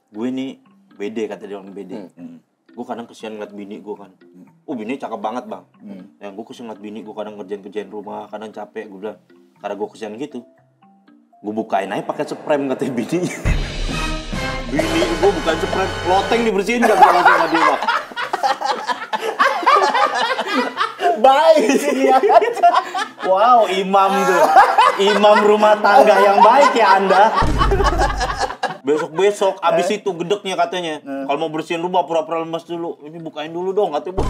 gue nih BD, kata dia orang BD. Gue kadang kesian ngeliat bini gue kan. Bini cakep banget bang. Yang gue kesian ngeliat bini gue kadang ngerjain rumah, kadang capek. Gue bilang, karena gue kesian gitu, gue bukain aja pakai sprem, katanya bini. Bini gue bukan sprem, loteng dibersihin gak sama dia bang. Baik di sini ya. Wow, imam tuh. Imam rumah tangga yang baik ya Anda. Besok abis itu gedeknya katanya. Kalau mau bersihin rumah pura-pura lemas dulu. Ini bukain dulu dong katanya.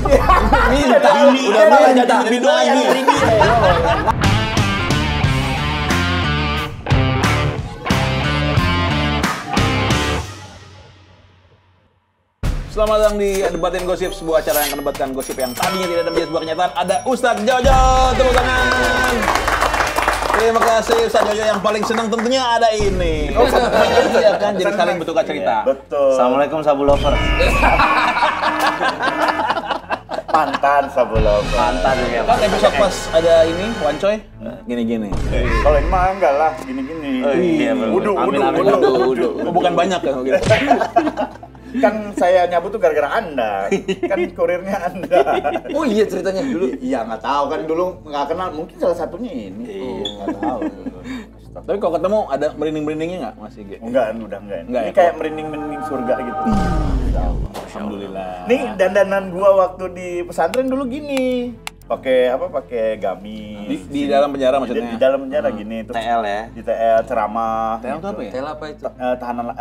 Minta ini udah malah jadi lebih doyan dari ini. Selamat datang di Debatin Gosip, sebuah acara yang akan debatkan gosip yang tadinya tidak ada sebuah kenyataan. Ada Ustadz Jojo, tepuk tangan. Terima kasih Ustadz Jojo, yang paling senang tentunya ada ini. Iya kan, jadi saling bertukar cerita. Betul. Assalamualaikum Sabu Lover. Mantan Sabu Lover. Mantan ya. Kan episode pas ada ini, Wancoy, gini-gini. Kalau ini mah enggak lah, gini-gini. Iya, Wudu. Oh, bukan banyak ya gitu. Kan saya nyabut tuh gara-gara Anda. Kan kurirnya Anda. Oh iya ceritanya dulu. Iya, nggak tahu kan dulu nggak kenal. Mungkin salah satunya ini. Nggak tahu. Tapi kalau ketemu ada merinding-merindingnya nggak, Mas Ige? Enggak. Enggak ya? ini kayak merinding-merinding surga gitu. Alhamdulillah. Nih dandanan gua waktu di pesantren dulu gini. Pakai gamis. Di dalam penjara maksudnya? Di dalam penjara gini. Terus TL ya. Di TL ceramah. TL itu apa ya? Tel apa itu? Tahanan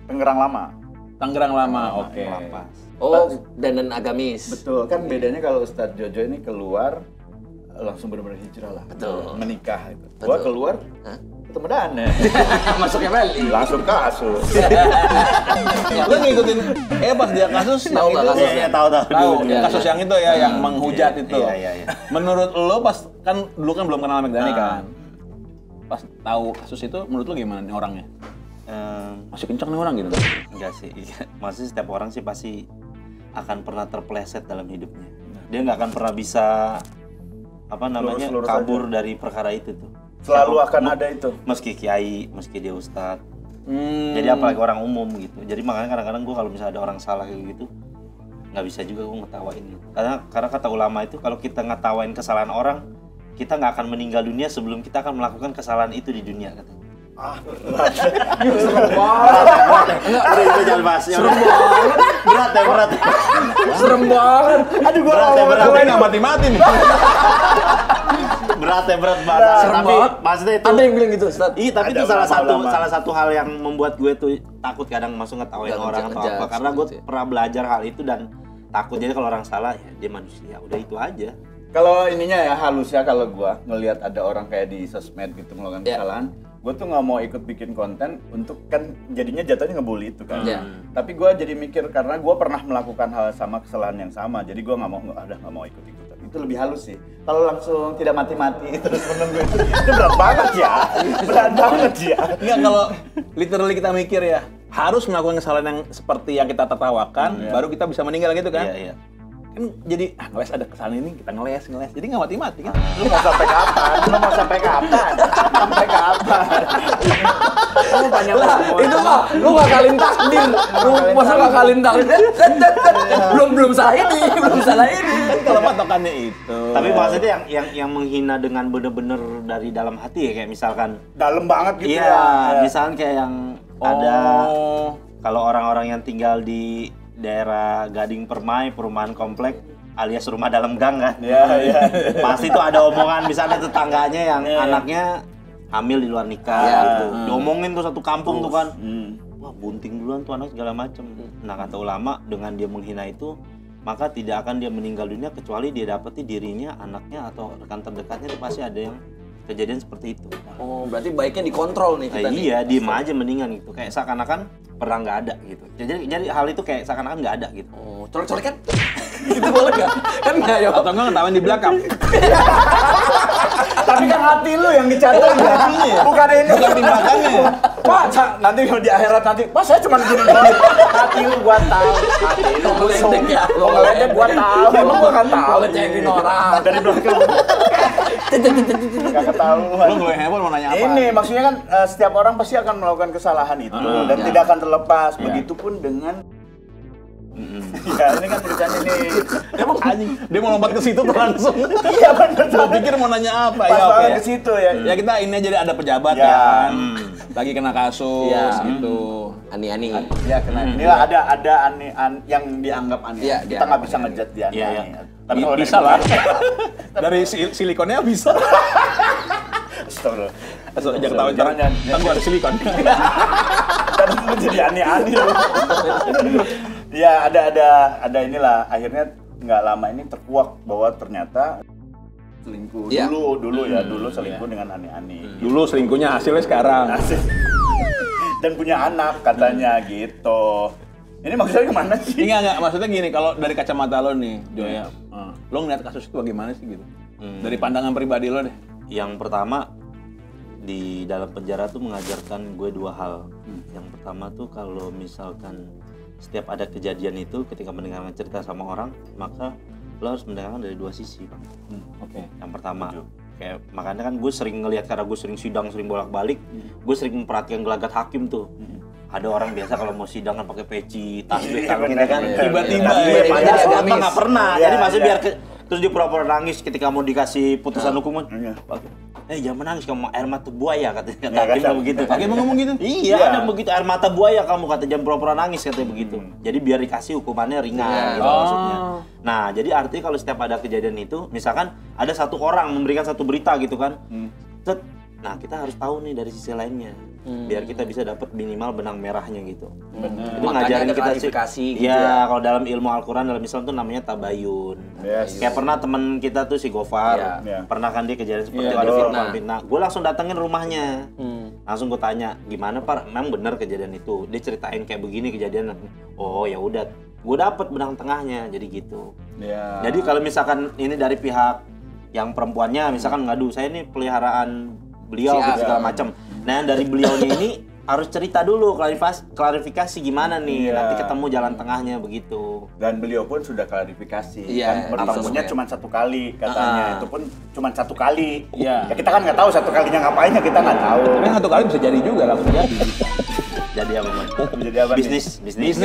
Tangerang Lama. Tangerang Lama, oke. Oh, dandan agamis. Betul, kan bedanya kalau Ustadz Jojo ini keluar langsung benar-benar hijrah lah. Betul. Menikah itu. Gua keluar ketemu Dana. Masuknya balik. Langsung kasus. Lu ngikutin, pas dia kasus Tahu yang nggak itu? kasusnya? Iya, tahu. Kasus yang itu ya, yang menghujat itu. Iya. Menurut lo pas, kan dulu kan belum kenal Ahmad Dhani kan? Pas tahu kasus itu, menurut lo gimana nih orangnya? Masih kencang nih orang gitu? Enggak sih, maksudnya setiap orang sih pasti akan pernah terpleset dalam hidupnya. Dia nggak akan pernah bisa Lurus kabur aja. dari perkara itu tuh. Selalu akan ada itu. Meski kiai, meski dia ustadz. Jadi apalagi orang umum gitu. Jadi makanya kadang-kadang gue kalau misalnya ada orang salah kayak gitu, nggak bisa juga gue ngetawain gitu. Karena kata ulama itu kalau kita ngetawain kesalahan orang, kita nggak akan meninggal dunia sebelum kita akan melakukan kesalahan itu di dunia katanya. Serem banget. Enggak, jangan bahas. Berat. Serem banget. Aduh, gua Tapi nggak mati-mati nih. Berat banget. Serem Tapi banget. maksudnya itu. Ada yang bilang gitu, Ustaz. Iya, tapi Ada itu ulama-ulama. salah satu hal yang membuat gue tuh takut kadang masuk ngetawain Nggak orang atau ngejudge apa. Karena gue gitu ya. pernah belajar hal itu dan takut. Jadi kalau orang salah ya dia manusia. Udah itu aja. Kalau ininya ya halusnya kalau gua ngelihat ada orang kayak di sosmed gitu melakukan kesalahan, gua tuh nggak mau ikut bikin konten untuk kan jadinya jatuhnya ngebully itu kan. Iya. Tapi gua jadi mikir karena gua pernah melakukan hal sama kesalahan yang sama, jadi gua nggak mau ikut-ikutan. Itu lebih halus sih. Kalau langsung tidak mati-mati terus menunggu itu berat banget ya. Berat banget ya. Enggak, kalau literally kita mikir ya, harus melakukan kesalahan yang seperti yang kita tertawakan, baru kita bisa meninggal gitu kan? Iya. Kan jadi ngeles ada kesalahan ini, kita ngeles jadi nggak mati-mati kan? Lu mau sampai kapan? Sampai kapan? Kamu banyak Lah, itu mah lu ngakalin takdir. Lu masa ngakalin takdir? Belum salah ini. Kan kalau patokannya itu. Tapi maksudnya yang menghina dengan bener-bener dari dalam hati ya, kayak misalkan dalam banget gitu iya, ya. misalkan kayak yang ada kalau orang-orang yang tinggal di daerah Gading Permai, perumahan komplek alias rumah dalam gang kan. Iya. Pasti tuh ada omongan, bisa ada tetangganya yang anaknya hamil di luar nikah gitu. Diomongin tuh satu kampung tuh kan. Wah, bunting duluan tuh anak segala macem. Nah, kata ulama dengan dia menghina itu, maka tidak akan dia meninggal dunia kecuali dia dapeti dirinya, anaknya atau rekan terdekatnya itu pasti ada yang kejadian seperti itu. Oh, berarti baiknya dikontrol nih kita nih. Iya, diem aja mendingan gitu. Kayak seakan-akan pernah nggak ada gitu. Jadi hal itu kayak seakan-akan nggak ada gitu. Oh, colek-colek kan? Itu boleh nggak? Kan nggak ya? atau enggak ngetawain di belakang. Tapi kan hati lu yang dicatat ya. Bukan ini. Bukan di belakangnya. Pak, nanti kalau di akhirat nanti, Pak saya cuma gini doang. Hati lu gua tahu. Hati lu Ngeledek ya? Lo ngeledek gua tahu. Emang gua kan tahu. Ngecekin orang. Dari belakang. Nggak ketahuan. Lu gue heboh mau nanya apa? Ini maksudnya kan setiap orang pasti akan melakukan kesalahan itu dan tidak akan terlepas. Begitupun dengan ya ini kan tulisannya nih. Emang anjing, dia mau lompat ke situ tuh langsung. Iya benar. Gua pikir mau nanya apa. Pas Ya oke. banget ke situ ya. Ya kita ini aja ada pejabat Ya. kan. Lagi kena kasus Ya. gitu. Ani-ani. Ya kena. Inilah ada aneh yang dianggap aneh. Iya, Kita dianggap nggak bisa aneh. ngejat dia. Iya, iya. Tapi kalau Bisa lah. Dari silikonnya bisa. Astagfirullah. Jangan ketahuan Jangan. kan gua ada silikon. Dan itu jadi aneh-aneh loh. Ya ada inilah akhirnya nggak lama ini terkuak bahwa ternyata selingkuh Ya. dulu selingkuh dengan aneh-aneh. Dulu selingkuhnya hasilnya sekarang. Asik. Dan punya anak katanya gitu. Ini maksudnya gimana sih? Enggak, maksudnya gini, kalau dari kacamata lo nih, Joya, lo ngeliat kasus itu bagaimana sih gitu? Dari pandangan pribadi lo deh. Yang pertama, di dalam penjara tuh mengajarkan gue dua hal. Yang pertama tuh kalau misalkan setiap ada kejadian itu ketika mendengarkan cerita sama orang, maka lo harus mendengarkan dari dua sisi, Bang. Oke. Yang pertama, kayak makanya kan gue sering ngelihat karena gue sering sidang, sering bolak-balik, gue sering memperhatikan gelagat hakim tuh. Ada orang biasa kalau mau sidang kan pakai peci, tasbih kalung ini kan. Tiba-tiba Banyak ya, orang gamis. nggak pernah. Iya, Jadi maksudnya iya. biar terus dia pura-pura nangis ketika mau dikasih putusan hukuman. Jangan menangis kamu, air mata buaya katanya. Kata hakimnya begitu. Hakim ngomong gitu? Iya, ada begitu air mata buaya kamu kata jangan pura-pura nangis katanya begitu. Jadi biar dikasih hukumannya ringan gitu maksudnya. Nah, jadi artinya kalau setiap ada kejadian itu, misalkan ada satu orang memberikan satu berita gitu kan. Nah, kita harus tahu nih dari sisi lainnya. Biar kita bisa dapat minimal benang merahnya gitu. Itu Makanya ngajarin ada kita sih. klarifikasi gitu Ya, ya. kalau dalam ilmu Al-Qur'an dalam Islam tuh namanya tabayun. Yes. Kayak pernah temen kita tuh si Gofar, Iya. pernah kan dia kejadian seperti Iya, itu, ada betul. korban fitnah. Gue langsung datengin rumahnya. Langsung gue tanya, "Gimana, Pak? Memang benar kejadian itu?" Dia ceritain kayak begini kejadian. Oh, ya udah. Gue dapet benang tengahnya. Jadi gitu. Ya. Jadi kalau misalkan ini dari pihak yang perempuannya misalkan ngadu, saya ini peliharaan beliau Si A. gitu, segala macam. Nah, dari beliaunya ini harus cerita dulu, klarifikasi gimana nih, Iya. nanti ketemu jalan tengahnya begitu. Dan beliau pun sudah klarifikasi. Iya, Kan pertemuannya langsung, cuma satu kali katanya. Itu pun cuma satu kali. Iya. Ya kita kan nggak tahu satu kalinya ngapain ya kita nggak tahu. Tapi satu kali bisa jadi juga langsung jadi. Jadi apa, Man? Jadi apa nih? Bisnis.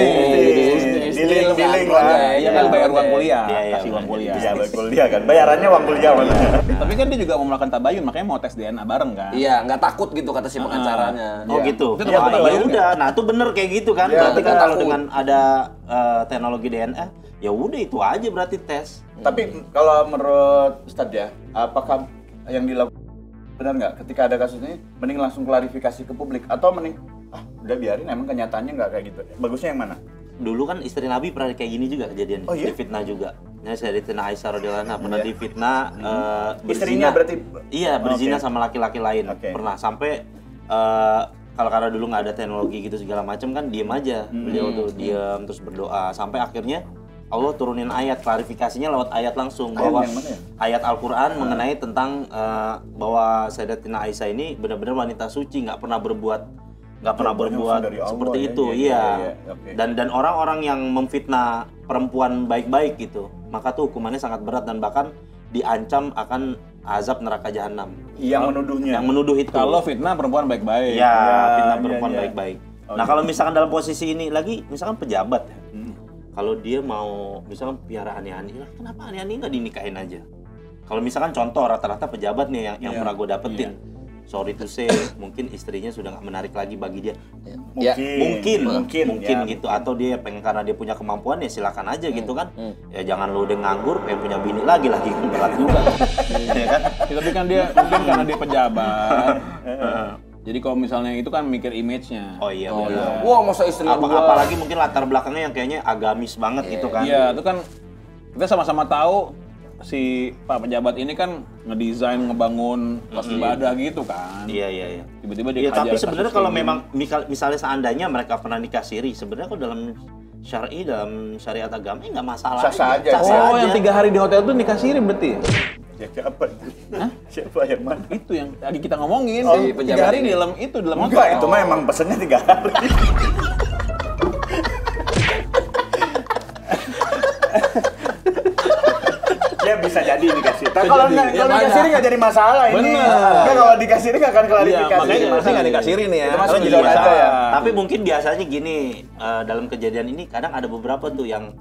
Dealing lah. Iya kan bayar uang kuliah, Iya, iya, kasih uang benar. kuliah. Iya, bayar kuliah kan. Bayarannya uang kuliah maksudnya. Tapi kan dia juga mau melakukan tabayun, makanya mau tes DNA bareng kan. Iya, nggak takut gitu kata si pengacaranya. Oh Iya. gitu. Itu tetap Ya tabayun udah. Nah, itu bener kayak gitu kan. Iya, Berarti kan bener. kalau Takut. dengan ada teknologi DNA, ya udah itu aja berarti tes. Tapi kalau menurut Ustadz ya, apakah yang dilakukan benar nggak ketika ada kasus ini mending langsung klarifikasi ke publik atau mending udah biarin emang kenyataannya nggak kayak gitu. Bagusnya yang mana? Dulu kan istri Nabi pernah kayak gini juga kejadian, Oh, iya? difitnah juga. Nah, Sayyidatina Aisyah radhiyallahu anha pernah Iya. difitnah Istrinya berzina. berarti? Iya, berzina Oke. sama laki-laki lain. Oke. Pernah sampai kalau karena dulu nggak ada teknologi gitu segala macam kan diem aja. Beliau tuh diem terus berdoa sampai akhirnya Allah turunin ayat, klarifikasinya lewat ayat langsung Ayat bahwa yang mana ya? ayat Al-Qur'an mengenai tentang bahwa Sayyidatina Aisyah ini benar-benar wanita suci, nggak pernah berbuat langsung dari Allah seperti ya, itu, iya, iya. iya, oke. Dan orang-orang yang memfitnah perempuan baik-baik gitu, maka tuh hukumannya sangat berat dan bahkan diancam akan azab neraka jahanam. Yang menuduhnya. Yang menuduh itu. Kalau fitnah perempuan baik-baik. ya, Ya, fitnah iya, perempuan iya. baik-baik. Oh, Nah, iya. kalau misalkan dalam posisi ini lagi, misalkan pejabat ya. Kalau dia mau misalkan piara aneh-aneh, kenapa aneh-aneh nggak dinikahin aja? Kalau misalkan contoh rata-rata pejabat nih yang Iya. pernah gue dapetin, sorry to say, mungkin istrinya sudah nggak menarik lagi bagi dia. Ya. Mungkin ya. gitu, atau dia pengen karena dia punya kemampuan ya silakan aja gitu kan. Ya jangan lu udah nganggur pengen punya bini lagi berat juga. Ya kan? Ya, tapi kan dia mungkin karena dia pejabat. Jadi kalau misalnya itu kan mikir image-nya. Oh iya Oh, benar. iya. Wah, masa istrinya dua. Apalagi mungkin latar belakangnya yang kayaknya agamis banget gitu kan. Iya, itu kan kita sama-sama tahu si Pak pejabat ini kan ngedesain, ngebangun tempat ibadah gitu kan. Iya. Tiba-tiba dia Iya, tapi hajar sebenarnya kasus kalau kayak memang misalnya seandainya mereka pernah nikah siri, sebenarnya kalau dalam dalam syariat agama nggak masalah. Sah-sah aja. gini. Sah-sah Oh, aja. yang 3 hari di hotel itu nikah siri berarti ya? Ya, siapa? Siapa yang mana? Itu yang tadi kita ngomongin. Oh, Si pejabat 3 hari ini. di dalam itu, di dalam Enggak, hotel. itu mah emang pesennya 3 hari. Ya bisa jadi dikasih. Tapi kalau dikasih nggak jadi masalah ini. Bener. Nggak, kalau dikasih nggak akan klarifikasi. Makanya masih nggak dikasirin ya. Itu masih Oh, jadi iya. aja ya. Tapi mungkin biasanya gini, dalam kejadian ini kadang ada beberapa tuh yang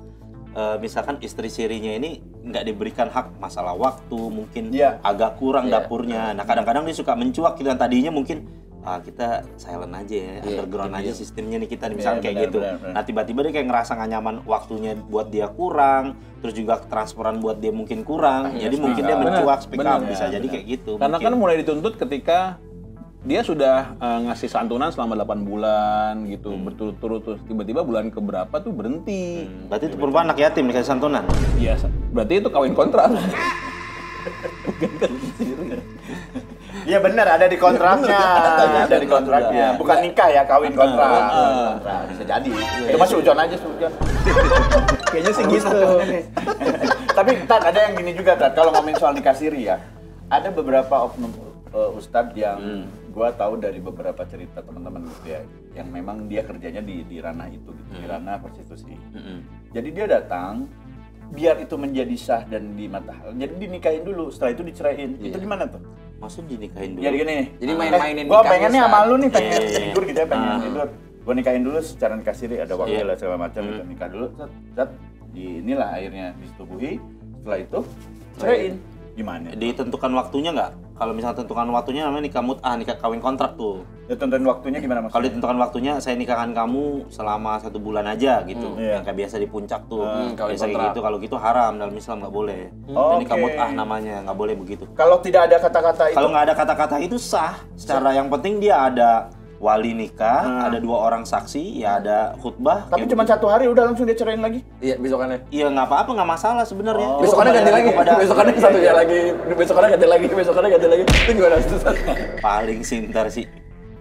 misalkan istri sirinya ini nggak diberikan hak masalah waktu, mungkin agak kurang dapurnya. Nah kadang-kadang dia suka mencuak gitu, yang tadinya mungkin kita silent aja ya, underground aja sistemnya nih kita misalnya kayak gitu. Nah tiba-tiba dia kayak ngerasa nggak nyaman, waktunya buat dia kurang, terus juga transferan buat dia mungkin kurang, jadi mungkin dia mencuak, speak up, bisa jadi kayak gitu. Karena kan mulai dituntut ketika dia sudah ngasih santunan selama 8 bulan gitu, berturut-turut, terus tiba-tiba bulan keberapa tuh berhenti. Berarti itu perempuan anak yatim dikasih santunan? Iya, berarti itu kawin kontrak. Bukan kawin siri. Iya benar, ada di kontraknya. Ada di kontraknya. Bukan nikah ya, kawin kontrak. Bisa jadi. Itu masih hujan aja, hujan. Kayaknya sih gitu. Tapi Tat, ada yang gini juga Tat, kalau ngomongin soal nikah siri ya. Ada beberapa oknum ustadz yang gua tahu dari beberapa cerita teman-teman gitu ya, yang memang dia kerjanya di ranah itu gitu, di ranah prostitusi. Jadi dia datang biar itu menjadi sah dan di mata hal. Jadi dinikahin dulu, setelah itu diceraiin. Itu gimana tuh? Maksud dinikahin dulu? Jadi gini. Jadi main-mainin gua nikahnya, pengen nih sama lu nih, pengen Iya. tidur gitu ya, pengen tidur. Gua nikahin dulu secara nikah siri, ada waktu lah segala macam gitu. Nikah dulu, set di inilah akhirnya disetubuhi. Setelah itu ceraiin. Gimana? Ditentukan waktunya nggak? Kalau misalnya tentukan waktunya namanya nikah mut'ah, nikah kawin kontrak tuh. Ya tentuin waktunya gimana maksudnya? Kalau ditentukan waktunya, saya nikahkan kamu selama 1 bulan aja gitu. Iya. Yang kayak biasa di puncak tuh. kawin Biasa kayak kontrak. gitu, kalau gitu haram dalam Islam, nggak boleh. Nikah mut'ah namanya, nggak boleh begitu. Kalau tidak ada kata-kata itu. Kalau nggak ada kata-kata itu sah. Secara yang penting dia ada wali nikah, ada 2 orang saksi, ya ada khutbah. Tapi kayak cuma 1 hari udah langsung dia ceraiin lagi. Iya, besokannya. Iya nggak apa-apa, nggak masalah sebenarnya. Besokannya ganti lagi. Kepada- Besokannya satunya lagi. Besokannya ganti lagi. Besokannya ganti lagi. Itu gimana Ustaz? Paling sintar sih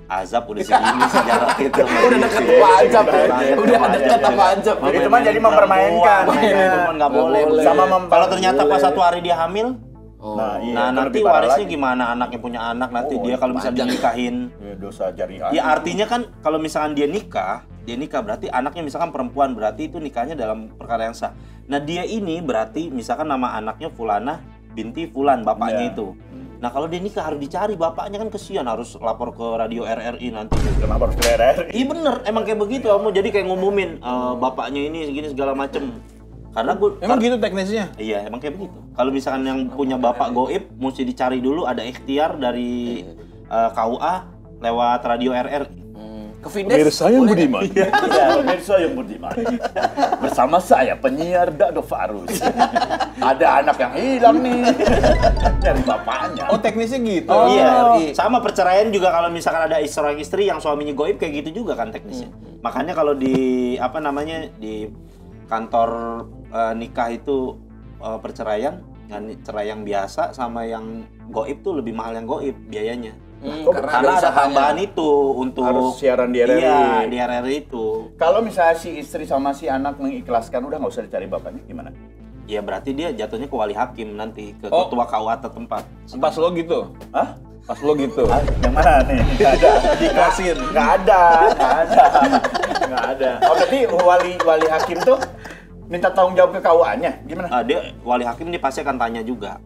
azab udah segini sejarah itu. Udah deket apa Ajab ya? Udah deket apa Ajab? Itu mah jadi mempermainkan. Perempuan nggak boleh. Sama Kalau ternyata pas 1 hari dia hamil, Nah, iya, nah itu nanti lebih parah warisnya lagi. gimana? Anaknya punya anak nanti dia kalau bisa dinikahin. Ya, dosa jariah. Ya artinya kan kalau misalkan dia nikah berarti anaknya misalkan perempuan, berarti itu nikahnya dalam perkara yang sah. Nah dia ini berarti misalkan nama anaknya Fulana binti Fulan, bapaknya itu. Nah kalau dia nikah harus dicari bapaknya, kan kesian harus lapor ke radio RRI nanti. Kenapa harus ke RRI? Iya bener, emang kayak begitu kamu. Jadi kayak ngumumin bapaknya ini segini segala macem. Karena Emang gitu teknisnya? Iya, emang kayak begitu. Kalau misalkan yang punya bapak goib, mesti dicari dulu, ada ikhtiar dari KUA lewat radio RRI. Ke Fides. yang budiman. Iya, pemirsa yang budiman. Bersama saya penyiar Dado Farus. Ada anak yang hilang nih dari bapaknya. Oh, teknisnya gitu. Iya, sama perceraian juga kalau misalkan ada seorang istri yang suaminya goib kayak gitu juga kan teknisnya. Makanya kalau di di kantor nikah itu perceraian, cerai yang biasa sama yang goib tuh lebih mahal yang goib biayanya. Karena ada tambahan itu untuk Harus siaran di RRI. Iya, di RRI itu. Kalau misalnya si istri sama si anak mengikhlaskan, udah nggak usah dicari bapaknya, gimana? Ya berarti dia jatuhnya ke wali hakim nanti, ke ketua KUA tempat. Pas lo gitu? Hah? Pas lo gitu? Yang mana nih? Nggak ada. Dikasihin. Nggak ada. Nggak ada. Oh berarti wali hakim tuh minta tanggung jawab ke KUA-nya, gimana? Dia wali hakim dia pasti akan tanya juga.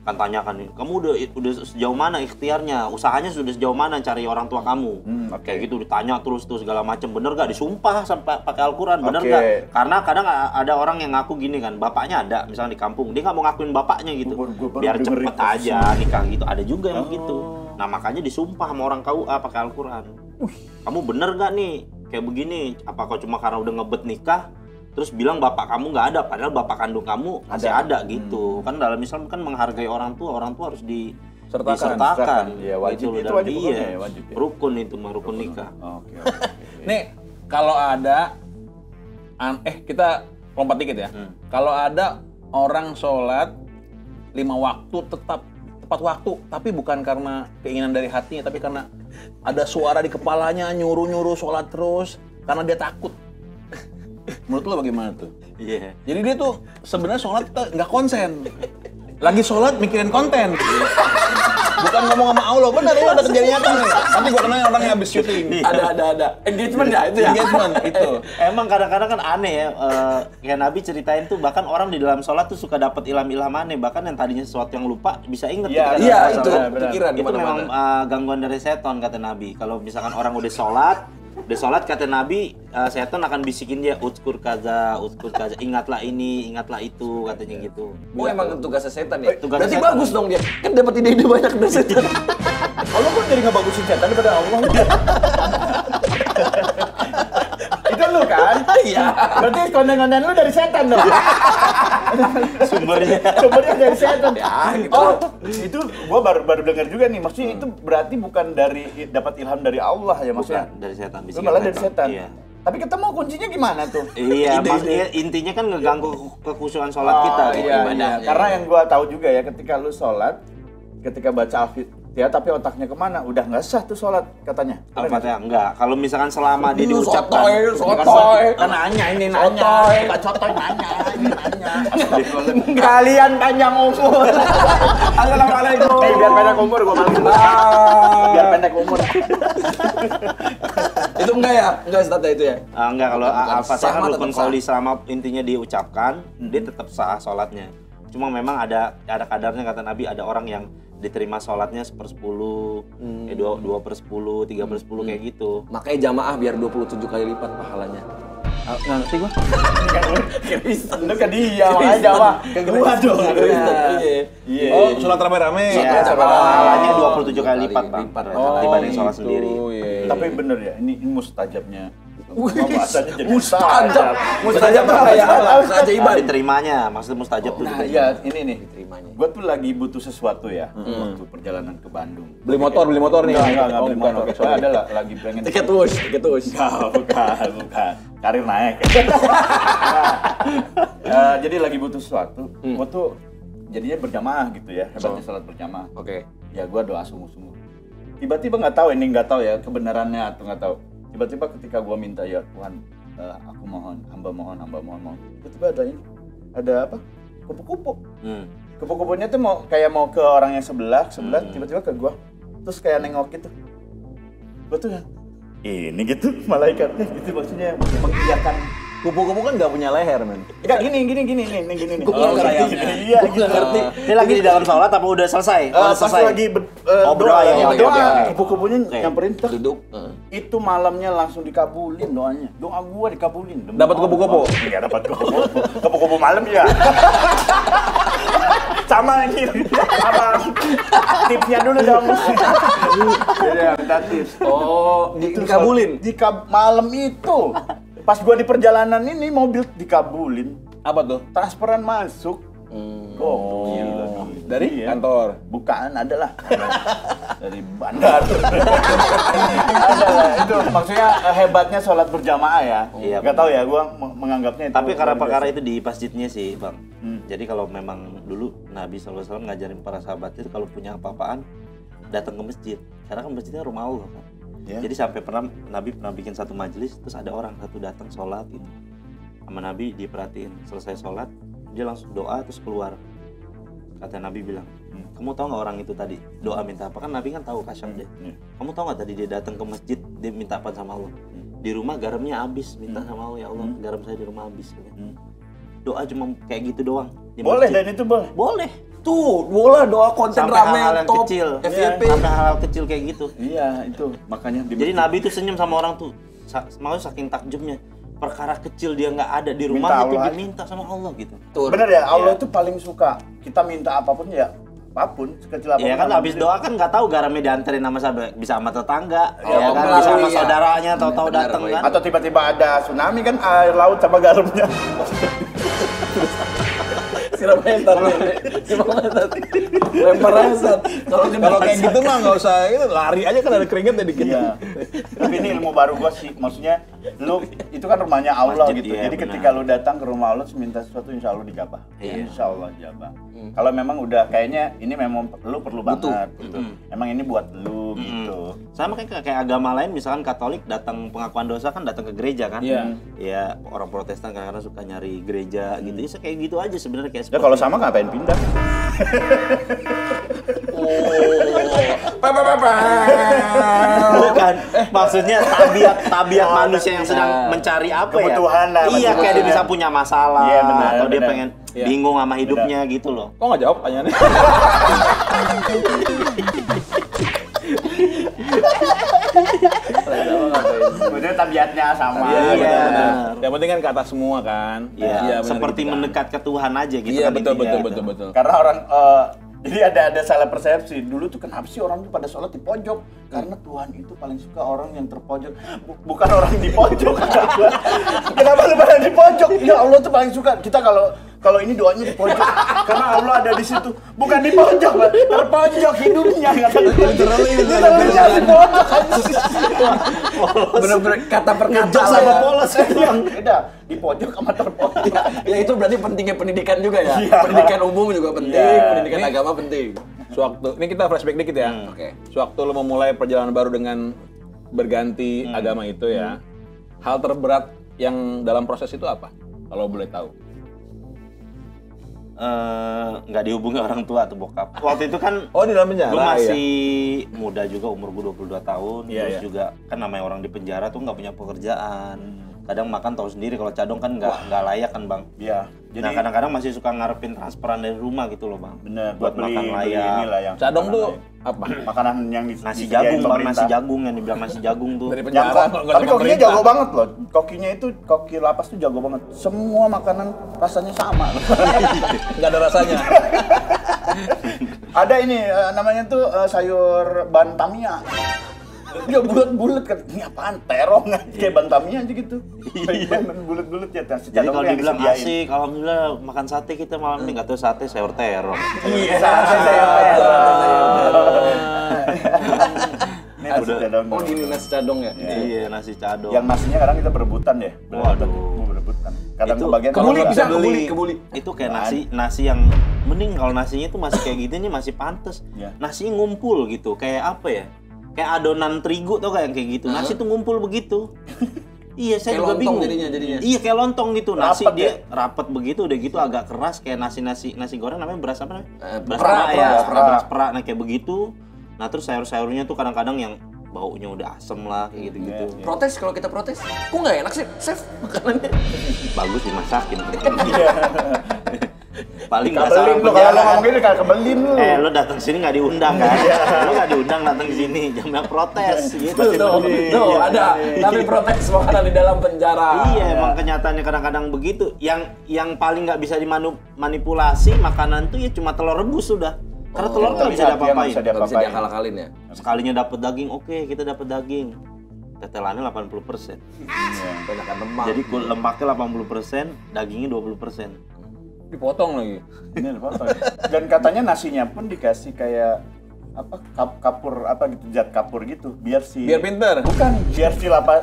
Kan tanyakan nih, kamu udah sejauh mana ikhtiarnya, usahanya sudah sejauh mana cari orang tua kamu, kayak gitu ditanya terus segala macam, bener gak disumpah sampai pakai Al-Quran, bener gak? Karena kadang ada orang yang ngaku gini kan, bapaknya ada misalnya di kampung, dia nggak mau ngakuin bapaknya gitu, biar cepet aja nikah gitu, ada juga yang begitu. Nah makanya disumpah sama orang KUA pakai Al-Quran. Kamu bener gak nih kayak begini? Apa kau cuma karena udah ngebet nikah terus bilang bapak kamu nggak ada, padahal bapak kandung kamu masih ada gitu. Kan dalam Islam kan menghargai orang tua harus disertakan. Ya, wajib gitu, itu, dan wajib iya, hukumnya ya, wajib ya. rukun itu mah, rukun nikah. Oke. Nih, kalau ada kita lompat dikit ya. Kalau ada orang sholat 5 waktu tepat waktu, tapi bukan karena keinginan dari hatinya, tapi karena ada suara di kepalanya nyuruh sholat terus karena dia takut. Menurut lo bagaimana tuh? Iya. Jadi dia tuh sebenarnya sholat nggak konsen. Lagi sholat mikirin konten. Bukan ngomong sama Allah, benar ini ada kejadian nyata nih. Nanti gua kenal orang yang habis syuting. Ada. Engagement ya itu ya? Engagement itu. Emang kadang-kadang kan aneh ya, kayak Nabi ceritain tuh bahkan orang di dalam sholat tuh suka dapat ilham-ilham aneh, bahkan yang tadinya sesuatu yang lupa bisa inget Iya, ketika Iya, dalam itu sholat. pikiran Itu memang gimana-mana. gangguan dari setan kata Nabi. Kalau misalkan orang udah sholat kata Nabi, setan akan bisikin dia utskur kaza, ingatlah ini, ingatlah itu, katanya gitu. Oh emang tugasnya setan ya? Tugasnya Berarti setan. bagus dong dia. Kan dapat ide-ide banyak dari setan. Allah kok jadi ngebagusin setan daripada Allah? Itu lu kan? Iya. Berarti konten-konten lu dari setan dong? Sumbernya. Sumbernya dari setan. Ya, gitu. Oh, itu gua baru dengar juga nih. Maksudnya itu berarti bukan dari dapat ilham dari Allah ya maksudnya? Bukan, dari setan. Itu bisikan malah dari setan. Iya. Tapi ketemu kuncinya gimana tuh? Iya, maksudnya intinya kan ngeganggu kekhusyuan sholat kita gitu. Iya, ibadahnya. Karena yang gua tahu juga ya ketika lu sholat, ketika baca Al-Fatihah tapi otaknya kemana? Udah nggak sah tuh sholat katanya. Al-Fatihah enggak. Kalau misalkan selama dia diucapkan Sotoy. Kan nanya ini Sotoy. Bukan sotoy nanya. Kalian panjang umur. Assalamualaikum. Biar pendek umur gua malu. Biar pendek umur. Itu enggak ya? Enggak Ustaz itu ya? enggak, kalau Bukan Al-Fatihah sah, kan tetap rukun sah. qauli selama intinya diucapkan, dia tetap sah sholatnya. Cuma memang ada kadarnya kata Nabi, ada orang yang diterima sholatnya 1/10, 2/10, 3/10 kayak gitu. Makanya jamaah biar 27 kali lipat pahalanya. Nggak ngerti gua. Lu ke dia, makanya jawab. Ke gua dong. Iya. Oh, sholat rame-rame. Iya, pahalanya 27 kali lipat, Bang. Lipat, ya. Dibanding sholat gitu, sendiri. iya. Tapi bener ya, ini mustajabnya. Bahasanya jadi Mustajab. Mustajab tuh kayak apa? Keajaiban. Diterimanya, maksud mustajab tuh Nah, diterima. iya ini nih. Diterimanya. Gue tuh lagi butuh sesuatu ya waktu perjalanan ke Bandung. Beli motor nih. Enggak Oh, beli bukan, motor. oke, sorry. Ada lah, lagi pengen. Tiket us. Bukan. Karir naik. Jadi lagi butuh sesuatu. Gue tuh jadinya berjamaah gitu ya, hebatnya sholat berjamaah. Oke. Ya gue doa sungguh-sungguh. Tiba-tiba nggak tahu ya kebenarannya atau nggak tahu. Tiba-tiba ketika gue minta ya Tuhan, aku mohon, hamba mohon. Tiba-tiba ada apa? Kupu-kupu. Kupu-kupunya tuh mau ke orang yang sebelah, tiba-tiba ke gua. Terus kayak nengok gitu. Gua tuh ini gitu malaikatnya gitu maksudnya mengiyakan. Kupu-kupu kan nggak punya leher, men. Enggak gini nih. Gua nggak ngerti. Iya, Gua nggak ngerti. Ini lagi di dalam sholat apa udah selesai? Pas lagi Oh, doa ya, oke, doa. oke. Kupu-kupunya Oke. nyamperin tuh. Duduk. Itu malamnya langsung dikabulin doanya. Doa gua dikabulin. Demi Dapat Allah. kupu-kupu? Iya, dapat kupu-kupu. Kupu-kupu malam ya. Sama yang ini. Apa? Tipsnya dulu dong. Iya, minta tips. Oh, dikabulin. Malam itu. Pas gua di perjalanan ini mobil dikabulin. Apa tuh? Transferan masuk. Oh, gila. Dari Iya. kantor. Bukan, adalah dari bandar. Adalah itu maksudnya hebatnya sholat berjamaah ya. Iya, Gak tahu ya, gua menganggapnya itu. Tapi karena luar perkara biasa. itu di masjidnya sih, Bang. Jadi kalau memang dulu Nabi SAW ngajarin para sahabat itu kalau punya apa-apaan datang ke masjid. Karena kan masjidnya rumah Allah kan. Ya. Jadi sampai pernah Nabi pernah bikin satu majelis, terus ada orang satu datang sholat gitu. Sama Nabi diperhatiin, selesai sholat dia langsung doa terus keluar. Kata Nabi bilang, kamu tahu nggak orang itu tadi doa minta apa? Kan Nabi kan tahu kasyaf dia. Kamu tahu nggak tadi dia datang ke masjid dia minta apa sama Allah? Di rumah garamnya habis, minta sama Allah, ya Allah garam saya di rumah habis. Doa cuma kayak gitu doang. Di Boleh masjid. dan itu boleh. Boleh. Tuh, bola doa konten Sampai rame hal-hal yang top kecil, FYP. sampai hal-hal kecil kayak gitu. Iya, itu makanya di Jadi Nabi itu senyum sama orang tuh, mau saking takjubnya. Perkara kecil dia nggak ada di rumah Minta itu Allah. diminta sama Allah gitu. Tuh. bener ya, Allah Iya. itu paling suka kita minta apapun ya, apapun sekecil apapun. Iya kan habis alhamdulillah. doa kan nggak tahu garamnya dianterin sama sahabat, bisa sama tetangga, Oh, ya kan, melalui, bisa sama ya. saudaranya, tahu-tahu Bener, datang Boy. kan. Atau tiba-tiba ada tsunami kan air laut sama garamnya. Siram mentat nih. Siram mentat. Lempar aja. Kalau kayak gitu mah nggak usah itu, lari aja kan ada keringetnya dikit. Iya. Tapi ini ilmu baru gua sih, maksudnya lu itu kan rumahnya Allah Masjid, gitu. iya, Jadi benar. ketika lu datang ke rumah Allah terus minta sesuatu insya Allah dijabah. Iya. Insya Allah dijabah. Kalau memang udah kayaknya ini memang lu perlu banget gitu. Emang ini buat lu gitu. Sama kayak agama lain, misalkan Katolik datang pengakuan dosa kan datang ke gereja kan. Iya. Ya orang Protestan kadang-kadang suka nyari gereja gitu. Ya kayak gitu aja sebenarnya kayak Ya kalau sama ngapain pindah? Bukan, maksudnya tabiat manusia yang sedang mencari apa Kebutuhan ya? lah, Iya, kayak dia kebutuhan. bisa punya masalah, Iya, benar, atau dia benar. pengen Iya. bingung sama hidupnya gitu loh. Kok nggak jawab pertanyaannya? Maksudnya tabiatnya sama. Iya, Iya. benar. Yang penting kan ke atas semua kan. Iya, benar seperti gitu kan. mendekat ke Tuhan aja gitu Iya kan betul intinya betul gitu. betul. Karena orang jadi ada salah persepsi. Dulu tuh kenapa sih orang tuh pada sholat di pojok? Karena Tuhan itu paling suka orang yang terpojok, bukan orang di pojok. Kenapa lu pada di pojok? Ya Allah tuh paling suka. Kita kalau ini doanya di pojok karena Allah ada di situ. Bukan di pojok, Pak. Terpojok hidupnya. Literally di pojok. Bener-bener kata per kata Ngejok lah sama ya. polos Yang beda di pojok sama terpojok. Ya itu berarti pentingnya pendidikan juga ya. Iya. Pendidikan umum juga penting, Iya. pendidikan Ini- agama penting. Sewaktu ini kita flashback dikit ya. Oke. Sewaktu lo memulai perjalanan baru dengan berganti agama itu ya. Hal terberat yang dalam proses itu apa? Kalau boleh tahu. Nggak dihubungi orang tua atau bokap. Waktu itu kan Oh, di dalam penjara. gue ya? masih muda juga, umur gue 22 tahun. Iya, Terus iya. juga kan namanya orang di penjara tuh nggak punya pekerjaan. Kadang makan tahu sendiri, kalau cadong kan nggak layak kan bang. Iya. Jadi Nah kadang-kadang masih suka ngarepin transferan dari rumah gitu loh bang. bener Buat beli makan beli layak. inilah yang Cadong tuh makanan apa? layak. Makanan yang Nasi disediain jagung bang, pemerintah. nasi jagung yang dibilang nasi jagung tuh. Dari Yang penjara. kok- nggak tapi dari kokinya pemerintah. jago banget loh. Kokinya itu koki lapas tuh jago banget. Semua makanan rasanya sama. Nggak ada rasanya. Ada ini namanya tuh sayur bantamia. Dia bulat-bulat kan. Ini apaan? Terong kayak bantamia aja gitu. Bulat-bulat ya. Jadi kalau dibilang asik, alhamdulillah makan sate kita malam ini nggak tahu sate sayur terong. Iya, ini nasi cadong. Oh gini nasi cadong ya. Iya nasi cadong. Yang nasinya kadang kita berebutan ya. Waduh. Berebutan. Kadang Itu kebagian kalau Kebuli nggak bisa, beli, kebuli. Itu kayak nasi yang mending kalau nasinya itu masih kayak gini nih masih pantes. Iya. Nasi ngumpul gitu, kayak apa ya? Kayak adonan terigu tuh kayak gitu. Nasi tuh ngumpul begitu. Iya, saya Kayak juga lontong bingung. jadinya. Iya, kayak lontong gitu. Nasi Rapet dia rapet begitu, udah gitu agak keras kayak nasi goreng namanya beras apa namanya? Beras perak, perak ya. beras perak. Beras perak nah kayak begitu. Nah, terus sayur-sayurnya tuh kadang-kadang yang baunya udah asem lah kayak gitu-gitu. Protes kalau kita protes. Kok nggak enak sih, chef makanannya? Bagus dimasakin. Iya. Paling nggak Kebelin salah lu kalau penjara lu kan. ngomong gitu kayak kebelin lu. Lo datang sini nggak diundang kan? Lo nggak diundang datang ke sini, jangan protes gitu. Tuh, ada. Tapi protes makanan di dalam penjara. Iya, emang kenyataannya kadang-kadang begitu. Yang paling nggak bisa dimanipulasi makanan tuh ya cuma telur rebus sudah. Karena telur tuh nggak bisa diapa-apain. Nggak bisa Nggak bisa diapa-apain. diakal-akalin ya. Sekalinya dapat daging, oke kita dapat daging. Tetelannya 80%. Banyakan lemak. Jadi lemaknya 80%, dagingnya 20%. Dipotong lagi. Ini ada apa? Dan katanya nasinya pun dikasih kayak apa kapur apa gitu zat kapur gitu biar Biar pinter. bukan biar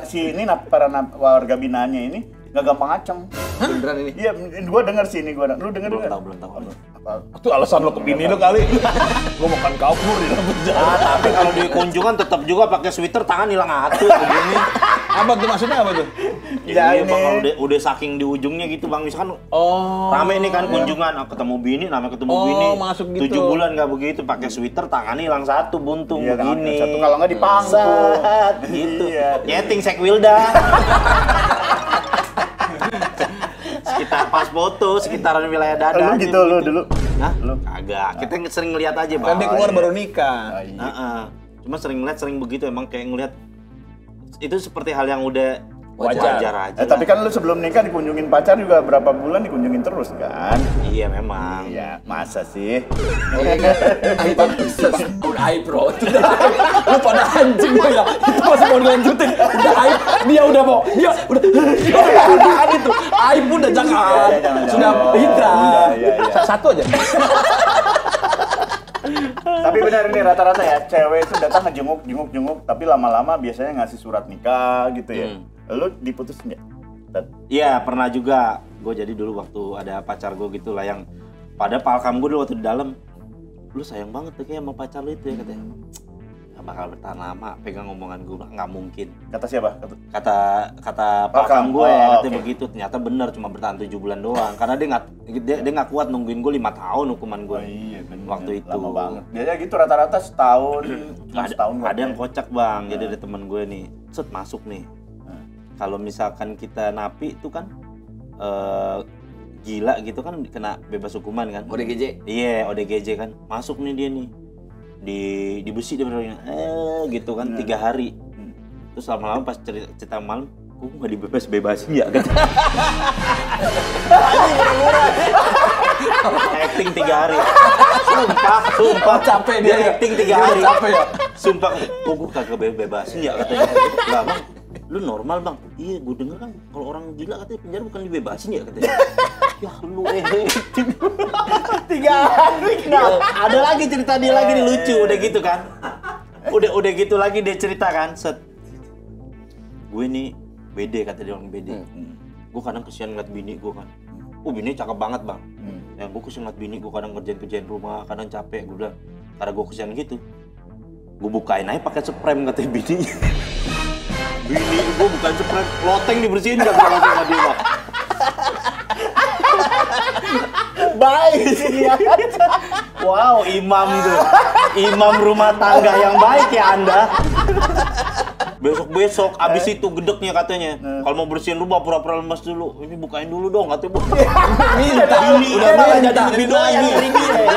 si ini para warga binanya ini nggak gampang aceng. Beneran ini. Iya, gua dengar sih ini gua. Lu dengar Belum nggak? tahu, belum tahu. Apa? Itu alasan lo ke bini lo kali. Gua makan kapur di dalam penjara. Tapi kalau di kunjungan tetap juga pakai sweater tangan hilang atu begini. Apa tuh maksudnya apa tuh? Ya, Iya, ini. bakal udah saking di ujungnya gitu bang, misalkan Oh. rame nih kan kunjungan, ketemu bini, namanya ketemu Oh, bini, masuk gitu. 7 bulan nggak begitu, pakai sweater tangannya hilang satu buntung Iya, begini. satu kalau nggak dipangku. Sat, gitu. Iya. Nyeting Sekwilda. Sekitar pas foto, sekitaran wilayah dada. Lu gitu lu dulu. Hah? Lu? Kagak. Kita sering ngeliat aja bang. Kan dia keluar iya. baru nikah. Ah, iya. Heeh. Cuma sering ngeliat, sering begitu emang kayak ngeliat itu seperti hal yang udah Wajar. aja. Tapi kan lu sebelum nikah dikunjungin pacar juga berapa bulan dikunjungin terus kan? Iya memang. Iya, masa sih? Aib udah aib bro. Itu udah aib. Lu pada anjing lu ya. Itu masih mau dilanjutin. Udah aib. Dia udah mau. Dia udah. Udah itu. Aib udah jangan. Sudah hindar. Iya. Satu aja. Tapi benar ini rata-rata ya, cewek itu datang ngejenguk, tapi lama-lama biasanya ngasih surat nikah gitu ya. Lu diputus nggak? Iya pernah juga. Gue jadi dulu waktu ada pacar gue gitu lah yang pada palkam gue dulu waktu di dalam. Lu sayang banget tuh kayak sama pacar lu itu ya katanya. bakal bertahan lama, pegang omongan gue, nggak mungkin. Kata siapa? Kata pakam gue ya, katanya begitu. Ternyata bener, cuma bertahan 7 bulan doang. Karena dia nggak kuat nungguin gue 5 tahun hukuman gue. Iya, waktu itu. Lama banget. Biasanya gitu rata-rata setahun. Ada yang kocak bang. Jadi ada teman gue nih, set masuk nih. Kalau misalkan kita napi itu kan gila gitu kan kena bebas hukuman kan. ODGJ? Iya, ODGJ kan. Masuk nih dia nih. Di besi dia bener gitu kan 3 hari. Terus lama-lama pas cerita malam, kok nggak dibebas-bebasin ya? Acting 3 hari. Sumpah capek dia acting 3 hari. Capek ya. Sumpah, kok gue kagak bebasin ya katanya. Lah bang, lu normal bang? Iya, gue denger kan kalau orang gila katanya penjara bukan dibebasin ya katanya. Ya lu 3 hari kenapa? Ada lagi cerita dia lagi nih lucu, udah gitu kan. Udah gitu lagi dia cerita kan, set. Gue nih BD kata dia orang BD. Gue kadang kesian ngeliat bini gue kan. Bini cakep banget bang. Ya gue kesian ngeliat bini gue kadang kerjain rumah, kadang capek. Gue bilang, karena gue kesian gitu, gue bukain aja pakai sprem katanya bininya. Bini gue bukan sprem, loteng dibersihin gak sama dia bang. Baik sih ya. Wow, imam tuh. Imam rumah tangga yang baik ya Anda. Besok abis itu gedeknya katanya. Kalau mau bersihin rumah pura-pura lemas dulu. Ini bukain dulu dong katanya. Udah malah jadi lebih doyan dari dia.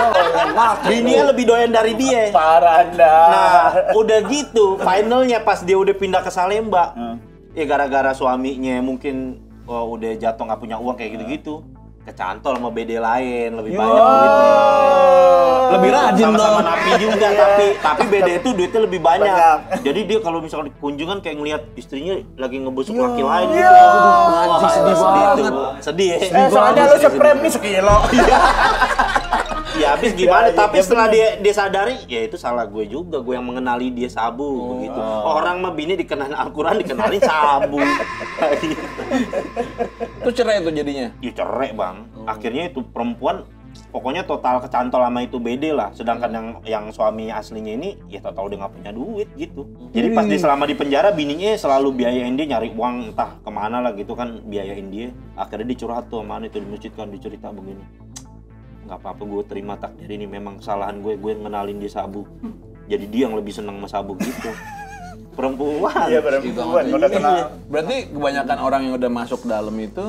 Bininya lebih doyan dari dia. Parah Anda. Nah, udah gitu, finalnya pas dia udah pindah ke Salemba. Ya gara-gara suaminya mungkin udah jatuh nggak punya uang kayak gitu-gitu. Kecantol sama BD lain, lebih banyak duitnya. Lebih rajin dong. Sama-sama napi juga, tapi BD itu duitnya lebih banyak. Jadi dia kalau misalkan kunjungan kayak ngelihat istrinya lagi ngebusuk laki lain gitu. Anjing sedih banget. Sedih ya. Soalnya lu sprem nih sekilo. Ya habis gimana, tapi setelah dia sadari, ya itu salah gue juga, gue yang mengenali dia sabu begitu. Orang mah bini dikenalin Al-Quran, dikenalin sabu. Terus cerai itu jadinya? Ya cerai bang. Akhirnya itu perempuan pokoknya total kecantol sama itu BD lah. Sedangkan yang suami aslinya ini ya total udah nggak punya duit gitu. Jadi pas dia selama di penjara, bininya selalu biayain dia nyari uang entah kemana lah gitu kan, biayain dia. Akhirnya dicurhat tuh sama itu di masjid kan, dicerita begini. Nggak apa-apa, gue terima takdir ini, memang kesalahan gue ngenalin dia sabu. Jadi dia yang lebih senang sama sabu gitu. Perempuan. Iya, perempuan. Udah kenal. Berarti kebanyakan orang yang udah masuk dalam itu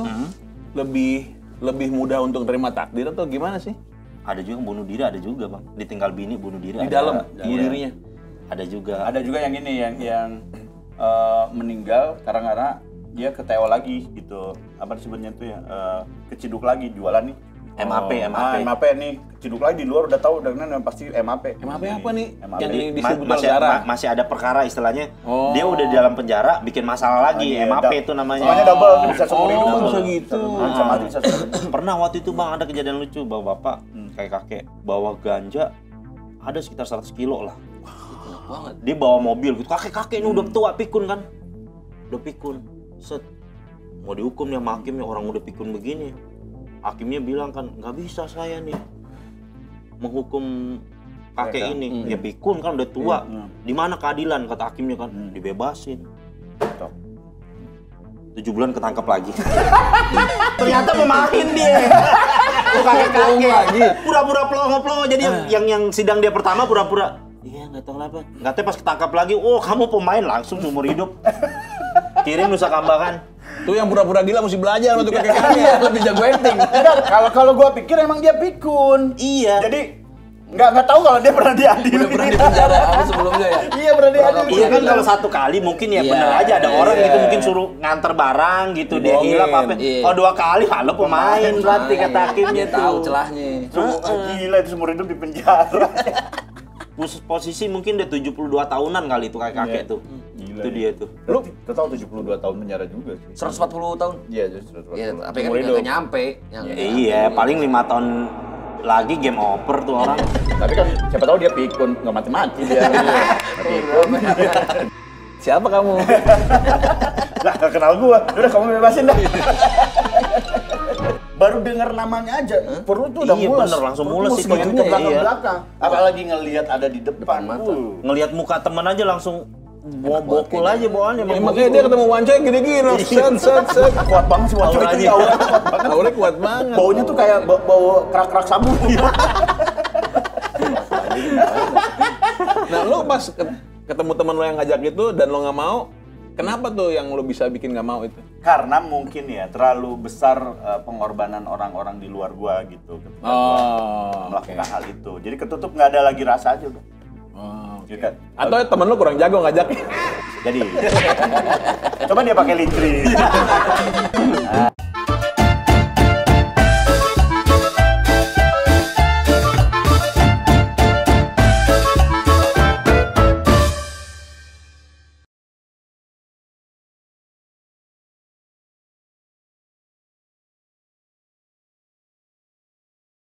lebih mudah untuk terima takdir atau gimana sih? Ada juga yang bunuh diri, ada juga bang. Ditinggal bini bunuh diri. Di dalam bunuh dirinya. Ada juga. Ada juga yang ini yang meninggal karena dia ke TO lagi gitu. Apa disebutnya tuh ya? Keciduk lagi, jualan nih. MAP nih, ciduk lagi di luar udah tahu dengan pasti MAP. MAP apa nih? MAP. Yang disebut penjara. Masih ada perkara istilahnya. Dia udah di dalam penjara bikin masalah lagi. MAP itu namanya. Soalnya double, bisa seumur hidup. Bisa gitu. Bisa mati, bisa seumur hidup. Pernah waktu itu bang ada kejadian lucu, bawa bapak kayak kakek bawa ganja ada sekitar 100 kilo lah. Banget. Dia bawa mobil gitu, kakek ini udah tua pikun kan, udah pikun, set mau dihukum ya sama hakimnya, orang udah pikun begini. Hakimnya bilang kan, nggak bisa saya nih menghukum kakek ini. Ya pikun kan udah tua. Di mana keadilan kata hakimnya kan? Dibebasin. 7 bulan ketangkep lagi. Ternyata pemain dia. Kakek-kakek lagi. Pura-pura pelongo-pelongo. Jadi yang sidang dia pertama pura-pura. Iya nggak tahu kenapa. Nggak tahu pas ketangkap lagi. Oh kamu pemain, langsung seumur hidup. Kirim Nusa Kambangan. Tuh yang pura-pura gila mesti belajar sama tuh kakek-kakek, lebih jago acting. Kalau gua pikir emang dia pikun. Iya. Jadi nggak tahu kalau dia pernah diadili. Udah pernah di penjara sebelumnya ya? Iya pernah diadili. Iya kan kalau satu kali mungkin ya bener aja ada orang gitu mungkin suruh nganter barang gitu dia hilang apa. Oh 2 kali halo pemain berarti kata hakimnya tuh. Tahu celahnya. Gila itu seumur hidup di penjara. Posisi mungkin dia 72 tahunan kali itu kakek tuh. Gila, itu dia tuh. Lu total 72 tahun penjara juga sih. 140 tahun? Iya, 140. Iya, tapi kan nggak nyampe. Iya, paling 5 tahun lagi game over tuh orang. Tapi kan siapa tahu dia pikun, nggak mati-mati dia. Pikun. Siapa kamu? Lah, nggak kenal gua. Udah kamu bebasin dah. baru dengar namanya aja, perut tuh udah Iya, mules. bener, langsung Perut mules itu. pengen ke Iya. belakang-belakang. Apalagi ngelihat ada di depan. Ngelihat muka teman aja langsung bokul aja bawaannya. Ya, makanya dia ketemu Wancoy gini-gini, set. Kuat banget sih Wancoy itu, Auranya. ya, auranya kuat banget. Auranya kuat banget. Baunya tuh kayak bau kerak-kerak sabun. Nah, lo pas ketemu teman lo yang ngajak itu dan lo nggak mau, kenapa tuh yang lo bisa bikin nggak mau itu? Karena mungkin ya terlalu besar pengorbanan orang-orang di luar gua gitu ketika gua melakukan hal itu. Jadi ketutup nggak ada lagi rasa aja udah. Gitu kan. Atau temen lo kurang jago ngajak? Jadi coba dia pakai litri.